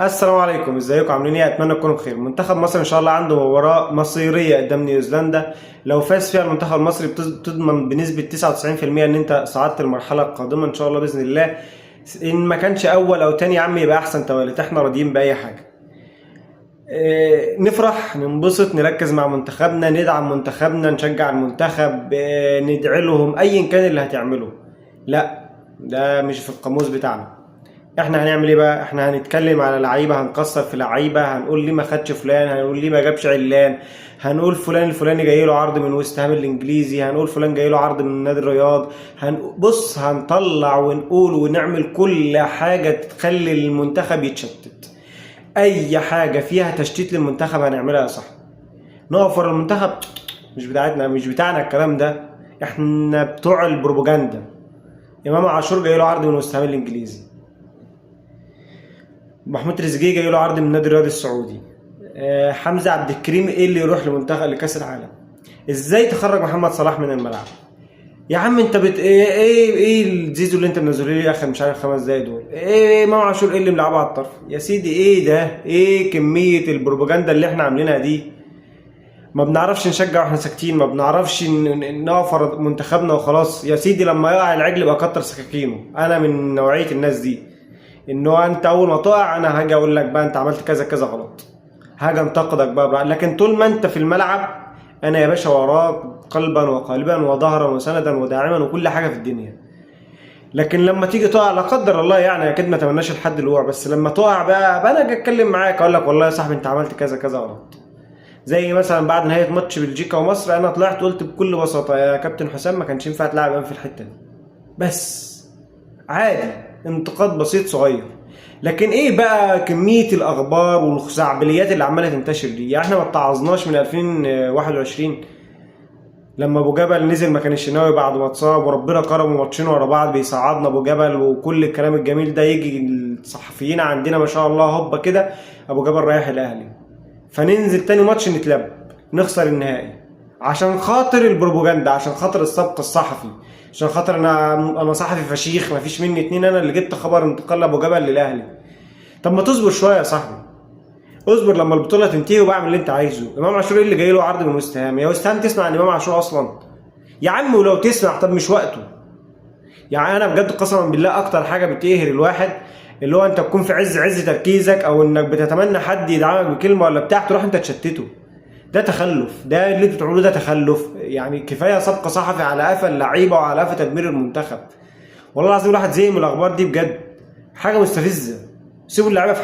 السلام عليكم، ازيكم عاملين ايه؟ اتمنى تكونوا بخير. منتخب مصر ان شاء الله عنده مباراه مصيريه قدام نيوزيلندا. لو فاز فيها المنتخب المصري بتضمن بنسبه 99% ان انت صعدت المرحله القادمه ان شاء الله باذن الله. ان ما كانش اول او تاني يا عم يبقى احسن توالت، احنا راضيين باي حاجه. نفرح، ننبسط، نركز مع منتخبنا، ندعم منتخبنا، نشجع المنتخب، ندعي لهم ايا كان اللي هتعمله. لا، ده مش في القاموس بتاعنا. احنا هنعمل ايه بقى؟ احنا هنتكلم على لعيبه، هنكسر في لعيبه، هنقول ليه ما خدش فلان، هنقول ليه ما جابش علان، هنقول فلان الفلاني جاي له عرض من ويست هام الانجليزي، هنقول فلان جاي له عرض من نادي الرياض. بص، هنطلع ونقول ونعمل كل حاجه تخلي المنتخب يتشتت. اي حاجه فيها تشتيت للمنتخب هنعملها يا صاحبي. نقف ورا المنتخب، مش بتاعتنا، مش بتاعنا الكلام ده. احنا بتوع البروباجندا. امام عاشور جاي له عرض من ويست هام الانجليزي، محمود تريزيجيه جاي له عرض من النادي الرياضي السعودي، حمزه عبد الكريم ايه اللي يروح لمنتخب لكاس العالم. ازاي تخرج محمد صلاح من الملعب؟ يا عم انت ايه الزيزو اللي انت منزله لي اخر مش عارف 5 دقايق دول؟ ايه امام عاشور ايه اللي ملعبه على الطرف؟ يا سيدي ايه ده؟ ايه كميه البروباجندا اللي احنا عاملينها دي؟ ما بنعرفش نشجع واحنا ساكتين، ما بنعرفش نقف ورا منتخبنا وخلاص. يا سيدي لما يقع العجل يبقى كتر سكاكينه. انا من نوعيه الناس دي، انه انت اول ما تقع انا هاجي اقول لك بقى انت عملت كذا كذا غلط، هاجي انتقدك بقى. لكن طول ما انت في الملعب انا يا باشا وراك قلبا وقالبا وظهرا وسندا وداعما وكل حاجه في الدنيا. لكن لما تيجي تقع لا قدر الله، يعني اكيد ما اتمناش لحد الوقوع، بس لما تقع بقى انا اجي اتكلم معاك اقول لك والله يا صاحبي انت عملت كذا كذا غلط. زي مثلا بعد نهايه ماتش بلجيكا ومصر انا طلعت قلت بكل بساطه يا كابتن حسام ما كانش ينفع تلعب في الحته دي. بس عادي، انتقاد بسيط صغير. لكن ايه بقى كميه الاخبار والخزعبليات اللي عماله تنتشر دي؟ يعني احنا ما اتعظناش من 2021 لما ابو جبل نزل مكان الشناوي بعد ما اتصاب وربنا كرمه ماتشين ورا بعض بيصعدنا ابو جبل وكل الكلام الجميل ده، يجي الصحفيين عندنا ما شاء الله هوبا كده ابو جبل رايح الاهلي، فننزل تاني ماتش نتلب نخسر النهائي عشان خاطر البروباجندا، عشان خاطر السبق الصحفي، عشان خاطر انا صحفي فشيخ مفيش مني اتنين، انا اللي جبت خبر انتقال ابو جبل للاهلي. طب ما تصبر شويه يا صاحبي، اصبر لما البطوله تنتهي وبعمل اللي انت عايزه. امام عاشور ايه اللي جاي له عرض من ويست هام؟ يا ويست هام تسمع عن امام عاشور اصلا؟ يا عم ولو تسمع طب مش وقته. يعني انا بجد قسما بالله اكتر حاجه بتقهر الواحد اللي هو انت تكون في عز تركيزك او انك بتتمنى حد يدعمك بكلمه ولا بتاع تروح انت تشتته. ده تخلف، ده اللي انتوا بتعملوه ده تخلف. يعني كفايه سبق صحفي على قفا اللعيبه وعلى قفا تدمير المنتخب. والله العظيم الواحد زي من الاخبار دي بجد، حاجه مستفزه. سيبوا اللعيبه في